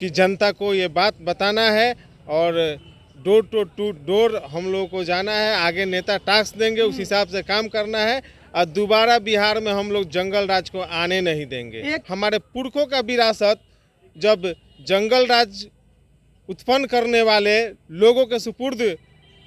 कि जनता को ये बात बताना है और डोर टू डोर हम लोगों को जाना है। आगे नेता टास्क देंगे, उस हिसाब से काम करना है और दोबारा बिहार में हम लोग जंगल राज को आने नहीं देंगे। हमारे पुरखों का विरासत जब जंगल राज उत्पन्न करने वाले लोगों के सुपुर्द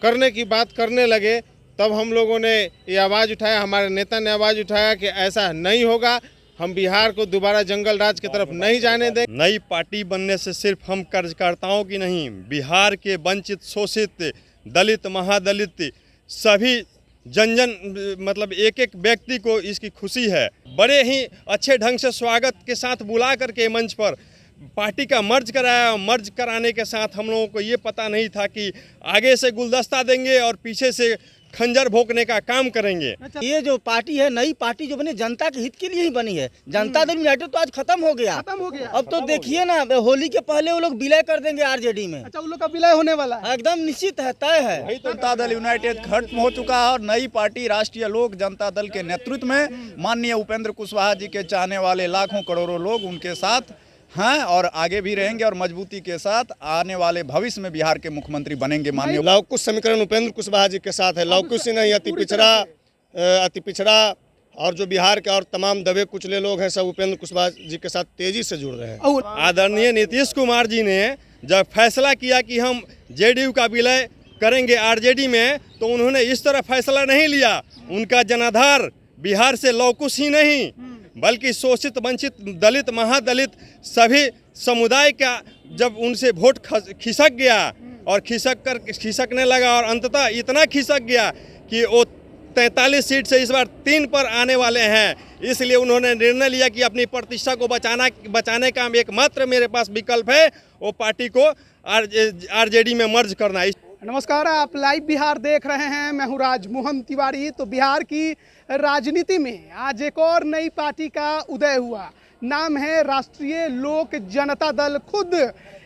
करने की बात करने लगे, तब हम लोगों ने ये आवाज़ उठाया, हमारे नेता ने आवाज़ उठाया कि ऐसा नहीं होगा, हम बिहार को दोबारा जंगल राज की तरफ नहीं जाने दें। नई पार्टी बनने से सिर्फ हम कार्यकर्ताओं की नहीं, बिहार के वंचित, शोषित, दलित, महादलित सभी जन मतलब एक एक व्यक्ति को इसकी खुशी है। बड़े ही अच्छे ढंग से स्वागत के साथ बुला करके मंच पर पार्टी का मर्ज कराया। मर्ज कराने के साथ हम लोगों को ये पता नहीं था कि आगे से गुलदस्ता देंगे और पीछे से खंजर भोंकने का काम करेंगे। ये जो पार्टी है, नई पार्टी जो बनी, जनता के हित के लिए ही बनी है। जनता दल यूनाइटेड तो आज खत्म हो गया। अब तो देखिए ना, होली के पहले वो लोग विलय कर देंगे आरजेडी में। अच्छा, उन लोग का विलय होने वाला है, एकदम निश्चित है, तय है। जनता दल यूनाइटेड खत्म हो चुका है और नई पार्टी राष्ट्रीय लोक जनता दल के नेतृत्व में माननीय उपेंद्र कुशवाहा जी के चाहने वाले लाखों करोड़ों लोग उनके साथ हैं और आगे भी रहेंगे और मजबूती के साथ आने वाले भविष्य में बिहार के मुख्यमंत्री बनेंगे। माननीय लवकुश समीकरण उपेंद्र कुशवाहा जी के साथ है। लवकुश ही नहीं, अति पिछड़ा और जो बिहार के और तमाम दबे कुचले लोग हैं, सब उपेंद्र कुशवाहा जी के साथ तेजी से जुड़ रहे हैं। आदरणीय नीतीश कुमार जी ने जब फैसला किया कि हम जेडीयू का विलय करेंगे आरजेडी में, तो उन्होंने इस तरह फैसला नहीं लिया। उनका जनाधार बिहार से लवकुश ही नहीं बल्कि शोषित, वंचित, दलित, महादलित सभी समुदाय का जब उनसे वोट खिसक गया और खिसकने लगा और अंततः इतना खिसक गया कि वो 43 सीट से इस बार 3 पर आने वाले हैं। इसलिए उन्होंने निर्णय लिया कि अपनी प्रतिष्ठा को बचाने का एकमात्र मेरे पास विकल्प है, वो पार्टी को आरजेडी में मर्ज करना। नमस्कार, आप लाइव बिहार देख रहे हैं। मैं हूं राजमोहन तिवारी। तो बिहार की राजनीति में आज एक और नई पार्टी का उदय हुआ। नाम है राष्ट्रीय लोक जनता दल। खुद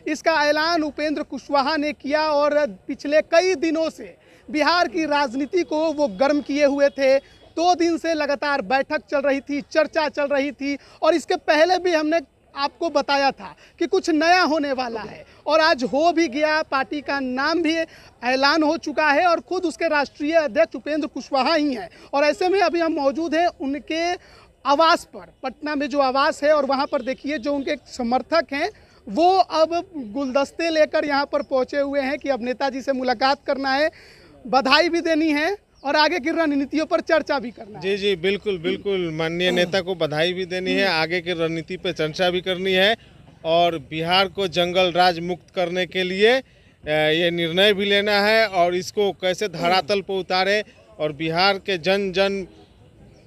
इसका ऐलान उपेंद्र कुशवाहा ने किया और पिछले कई दिनों से बिहार की राजनीति को वो गर्म किए हुए थे। 2 दिन से लगातार बैठक चल रही थी, चर्चा चल रही थी और इसके पहले भी हमने आपको बताया था कि कुछ नया होने वाला है और आज हो भी गया। पार्टी का नाम भी ऐलान हो चुका है और खुद उसके राष्ट्रीय अध्यक्ष उपेंद्र कुशवाहा ही हैं। और ऐसे में अभी हम मौजूद हैं उनके आवास पर, पटना में जो आवास है, और वहां पर देखिए जो उनके समर्थक हैं वो अब गुलदस्ते लेकर यहाँ पर पहुँचे हुए हैं कि अब नेताजी से मुलाकात करना है, बधाई भी देनी है और आगे की रणनीतियों पर चर्चा भी करना है। जी, बिल्कुल बिल्कुल, माननीय नेता को बधाई भी देनी है, आगे की रणनीति पर चर्चा भी करनी है और बिहार को जंगल राज मुक्त करने के लिए ये निर्णय भी लेना है और इसको कैसे धरातल पर उतारे और बिहार के जन जन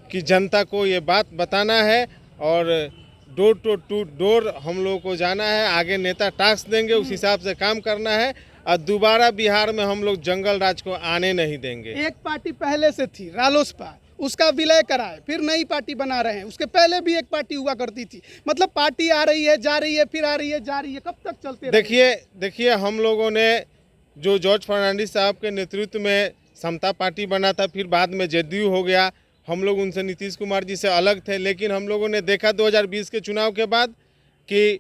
की जनता को ये बात बताना है और डोर टू डोर हम लोगों को जाना है। आगे नेता टास्क देंगे, उस हिसाब से काम करना है और दोबारा बिहार में हम लोग जंगल राज को आने नहीं देंगे। एक पार्टी पहले से थी रालोसपा, उसका विलय कराए, फिर नई पार्टी बना रहे हैं। उसके पहले भी एक पार्टी हुआ करती थी। मतलब पार्टी आ रही है, जा रही है, फिर आ रही है, जा रही है, कब तक चलते देखिए हम लोगों ने जो जॉर्ज फर्नांडिस साहब के नेतृत्व में समता पार्टी बना था, फिर बाद में जेडीयू हो गया। हम लोग उनसे नीतीश कुमार जी से अलग थे, लेकिन हम लोगों ने देखा 2020 के चुनाव के बाद कि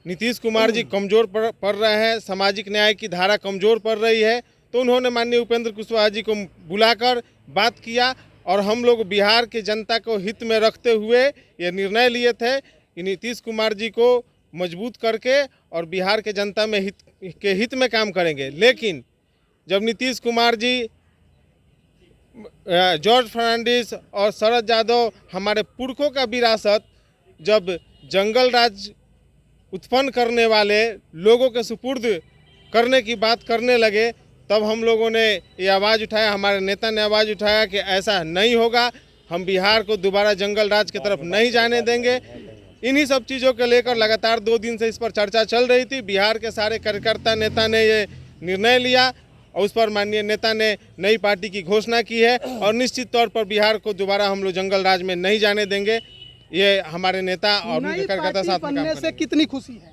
नीतीश कुमार जी कमज़ोर पड़ रहे हैं, सामाजिक न्याय की धारा कमज़ोर पड़ रही है, तो उन्होंने माननीय उपेंद्र कुशवाहा जी को बुलाकर बात किया और हम लोग बिहार के जनता को हित में रखते हुए ये निर्णय लिए थे कि नीतीश कुमार जी को मजबूत करके और बिहार के जनता में हित में काम करेंगे। लेकिन जब नीतीश कुमार जी, जॉर्ज फर्नांडिस और शरद यादव, हमारे पुरखों का विरासत जब जंगल राज उत्पन्न करने वाले लोगों के सुपुर्द करने की बात करने लगे, तब हम लोगों ने ये आवाज़ उठाया, हमारे नेता ने आवाज़ उठाया कि ऐसा नहीं होगा, हम बिहार को दोबारा जंगल राज की तरफ नहीं जाने देंगे। इन्हीं सब चीज़ों को लेकर लगातार 2 दिन से इस पर चर्चा चल रही थी। बिहार के सारे कार्यकर्ता नेता ने ये निर्णय लिया और उस पर माननीय नेता ने नई पार्टी की घोषणा की है और निश्चित तौर पर बिहार को दोबारा हम लोग जंगल राज में नहीं जाने देंगे। ये हमारे नेता और कार्यकर्ता साथ में काम से कितनी खुशी है।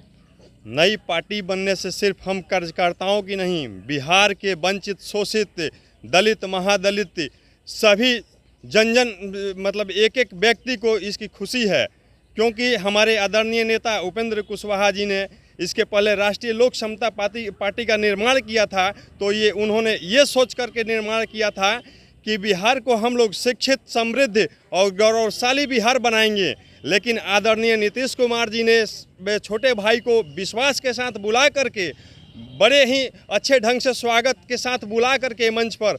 नई पार्टी बनने से सिर्फ हम कार्यकर्ताओं की नहीं, बिहार के वंचित, शोषित, दलित, महादलित सभी जन मतलब एक एक व्यक्ति को इसकी खुशी है, क्योंकि हमारे आदरणीय नेता उपेंद्र कुशवाहा जी ने इसके पहले राष्ट्रीय लोक समता पार्टी का निर्माण किया था, तो ये उन्होंने ये सोच करके निर्माण किया था कि बिहार को हम लोग शिक्षित, समृद्ध और गौरवशाली बिहार बनाएंगे। लेकिन आदरणीय नीतीश कुमार जी ने छोटे भाई को विश्वास के साथ बुला करके, बड़े ही अच्छे ढंग से स्वागत के साथ बुला करके मंच पर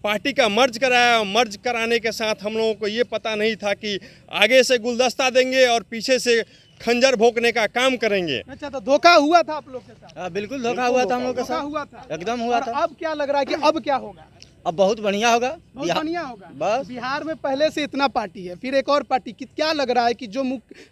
पार्टी का मर्ज कराया। मर्ज कराने के साथ हम लोगों को ये पता नहीं था कि आगे से गुलदस्ता देंगे और पीछे से खंजर भोंकने का काम करेंगे। अच्छा, तो धोखा हुआ था आप लोग के साथ? हाँ, बिल्कुल धोखा हुआ था हम लोग के धोखा साथ, हुआ था, एकदम हुआ और था। अब क्या लग रहा है कि अब क्या होगा? अब बहुत बढ़िया होगा, बहुत बढ़िया होगा। बस बिहार में पहले से इतना पार्टी है, फिर एक और पार्टी की, क्या लग रहा है कि जो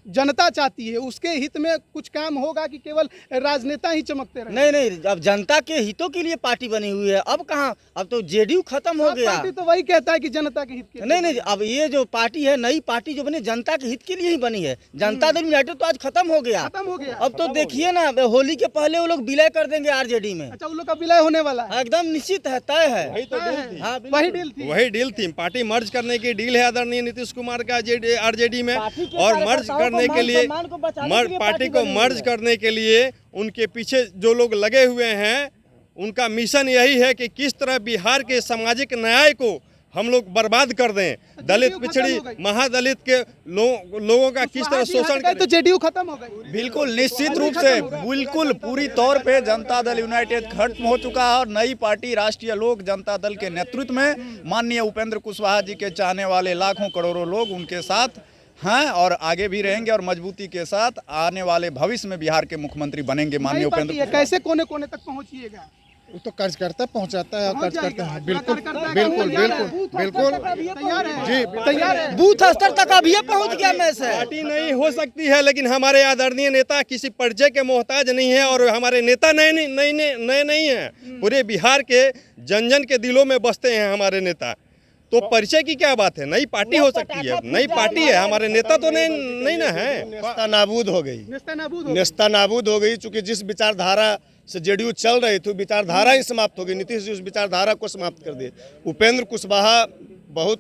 जनता चाहती है उसके हित में कुछ काम होगा कि केवल राजनेता ही चमकते रहे? नहीं नहीं, अब जनता के हितों के लिए पार्टी बनी हुई है। अब कहाँ, अब तो जेडीयू खत्म हो सब गया। पार्टी तो वही कहता है कि जनता के हित के लिए। नहीं नहीं, अब ये जो पार्टी है, नई पार्टी जो बनी, जनता के हित के लिए ही बनी है। जनता दल यूनाइटेड तो आज खत्म हो गया। खत्म हो गया। अब तो देखिए ना, होली के पहले वो लोग विलय कर देंगे आरजेडी में। अच्छा, उन लोग का विलय होने वाला है? एकदम निश्चित है, तय है। वही तो डील थी। हाँ, वही डील थी। वही डील थी, पार्टी मर्ज करने की डील है आदरणीय नीतीश कुमार का आरजेडी में। पार्टी के और मर्ज कार्यकर्ताओं करने को के लिए, मान-सम्मान को बचाने के लिए पार्टी को बनी मर्ज हुई है। करने के लिए उनके पीछे जो लोग लगे हुए हैं, उनका मिशन यही है कि किस तरह बिहार के सामाजिक न्याय को हम लोग बर्बाद कर दें। दलित, पिछड़ी, महादलित के लोगों का किस तरह शोषण करें, तो जेडीयू खत्म हो गई। बिल्कुल निश्चित रूप से, बिल्कुल पूरी तौर पे जनता दल यूनाइटेड खत्म हो चुका है और नई पार्टी राष्ट्रीय लोक जनता दल के नेतृत्व में माननीय उपेंद्र कुशवाहा जी के चाहने वाले लाखों करोड़ों लोग उनके साथ हैं और आगे भी रहेंगे और मजबूती के साथ आने वाले भविष्य में बिहार के मुख्यमंत्री बनेंगे माननीय उपेंद्र कुशवाहा। कैसे कोने कोने तक पहुंचिएगा? वो तो कार्यकर्ता पहुंचाता है, पहुंच कार्यकर्ता जाएगा। है। बिल्कुल कार्यकर्ता बिल्कुल तैयार है। बिल्कुल बिल्कुल तैयार है जी, तैयार है। बूथ स्तर तक अभी पहुंच गया मैसेज। पार्टी नहीं हो सकती है, लेकिन हमारे आदरणीय नेता किसी परिचय के मोहताज नहीं है और हमारे नेता नए नहीं है। पूरे बिहार के जन जन के दिलों में बसते हैं हमारे नेता। तो परिचय की क्या बात है? नई पार्टी हो सकती है, नई पार्टी है, हमारे नेता तो नहीं ना है। नेस्तानाबूद हो गई, नेस्तानाबूद हो गई। नेस्तानाबूद हो गई। चूंकि जिस विचारधारा से जेडीयू चल रही थी, विचारधारा ही समाप्त हो गई। नीतीश जी उस विचारधारा को समाप्त कर दिए। उपेंद्र कुशवाहा बहुत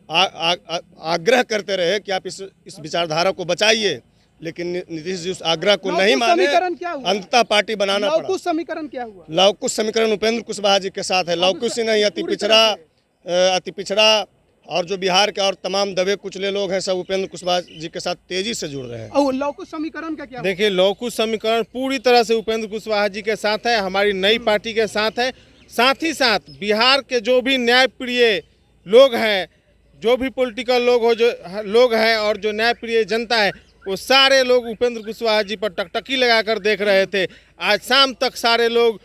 आग्रह करते रहे कि आप इस विचारधारा को बचाइए, लेकिन नीतीश जी उस आग्रह को नहीं माने। समीकरण क्या हुआ? अंततः पार्टी बनाना पड़ा। लवकुश समीकरण क्या हुआ? लवकुश समीकरण उपेंद्र कुशवाहा जी के साथ है। लवकुश ही नहीं, अति पिछड़ा और जो बिहार के और तमाम दबे कुचले लोग हैं, सब उपेंद्र कुशवाहा जी के साथ तेजी से जुड़ रहे हैं। और लवकुश समीकरण का क्या हुआ? देखिए, लवकुश समीकरण पूरी तरह से उपेंद्र कुशवाहा जी के साथ है, हमारी नई पार्टी के साथ है। साथ ही साथ बिहार के जो भी न्यायप्रिय लोग हैं, जो भी पॉलिटिकल लोग हैं और जो न्यायप्रिय जनता है, वो सारे लोग उपेंद्र कुशवाहा जी पर टकटकी लगाकर देख रहे थे। आज शाम तक सारे लोग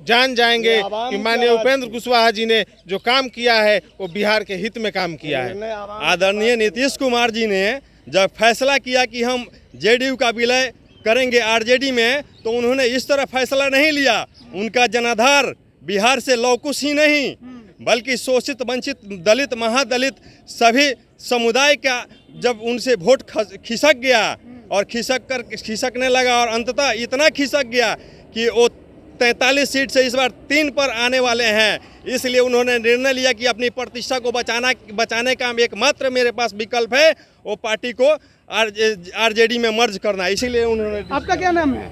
जान जाएंगे कि माननीय उपेंद्र कुशवाहा जी ने जो काम किया है वो बिहार के हित में काम किया है। आदरणीय नीतीश कुमार जी ने जब फैसला किया कि हम जेडीयू का विलय करेंगे आरजेडी में, तो उन्होंने इस तरह फैसला नहीं लिया। उनका जनाधार बिहार से लवकुश ही नहीं, बल्कि शोषित, वंचित, दलित, महादलित सभी समुदाय का जब उनसे वोट खिसक गया और खिसकने लगा और अंततः इतना खिसक गया कि वो 43 सीट से इस बार 3 पर आने वाले हैं। इसलिए उन्होंने निर्णय लिया कि अपनी प्रतिष्ठा को बचाने का एकमात्र मेरे पास विकल्प है, वो पार्टी को आरजेडी में मर्ज करना। इसीलिए उन्होंने। आपका क्या नाम है?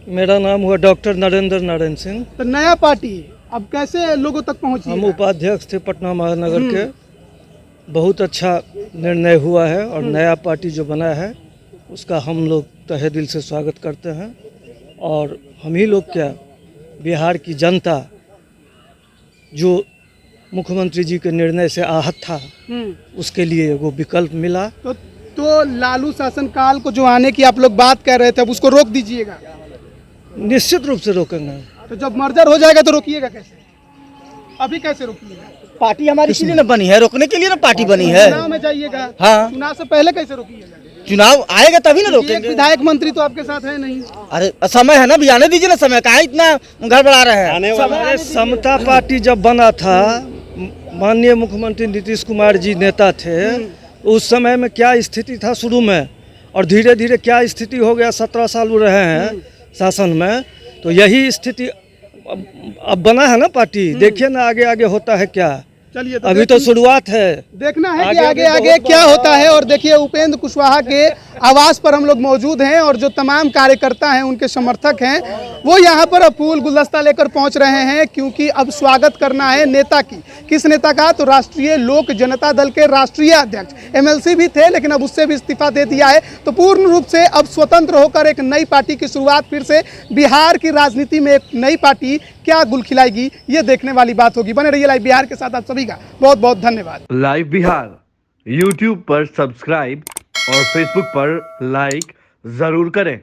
मेरा नाम हुआ डॉक्टर नरेंद्र नारायण सिंह। तो नया पार्टी अब कैसे लोगों तक पहुंची? हम उपाध्यक्ष थे पटना महानगर के। बहुत अच्छा निर्णय हुआ है और नया पार्टी जो बना है उसका हम लोग तहे दिल से स्वागत करते हैं। और हम ही लोग क्या, बिहार की जनता जो मुख्यमंत्री जी के निर्णय से आहत था, उसके लिए वो विकल्प मिला। तो लालू शासनकाल को जो आने की आप लोग बात कर रहे थे, अब उसको रोक दीजिएगा? निश्चित रूप से रोकेंगे। तो जब मर्जर हो जाएगा तो रोकिएगा कैसे? अभी कैसे रोकिएगा? पार्टी हमारी इसीलिए ना बनी है, रोकने के लिए ना पार्टी बनी है। चुनाव में जाइएगा। हाँ, चुनाव से पहले कैसे रोकिएगा? चुनाव आएगा तभी ना एक रोकेंगे। विधायक मंत्री तो आपके साथ है नहीं। अरे समय है ना, भी आने दीजिए ना समय, कहाँ इतना गड़बड़ा रहे हैं। हमारे समता पार्टी जब बना था, माननीय मुख्यमंत्री नीतीश कुमार जी नेता थे, उस समय में क्या स्थिति था शुरू में, और धीरे धीरे क्या स्थिति हो गया। 17 साल वो रहे हैं शासन में, तो यही स्थिति अब बना है ना पार्टी। देखिए ना आगे आगे होता है क्या। चलिए अभी तो शुरुआत है। देखना है कि आगे आगे भी आगे बहुत क्या बड़ा होता है। और देखिए उपेंद्र कुशवाहा के आवास पर हम लोग मौजूद हैं और जो तमाम कार्यकर्ता हैं उनके समर्थक हैं वो यहाँ पर अब फूल गुलदस्ता लेकर पहुँच रहे हैं, क्योंकि अब स्वागत करना है नेता की। किस नेता का? तो राष्ट्रीय लोक जनता दल के राष्ट्रीय अध्यक्ष, एमएलसी भी थे लेकिन अब उससे भी इस्तीफा दे दिया है। तो पूर्ण रूप से अब स्वतंत्र होकर एक नई पार्टी की शुरुआत, फिर से बिहार की राजनीति में एक नई पार्टी क्या गुल खिलाएगी, ये देखने वाली बात होगी। बने रहिए लाइव बिहार के साथ। आप सभी का बहुत बहुत धन्यवाद। लाइव बिहार यूट्यूब पर सब्सक्राइब और फेसबुक पर लाइक जरूर करें।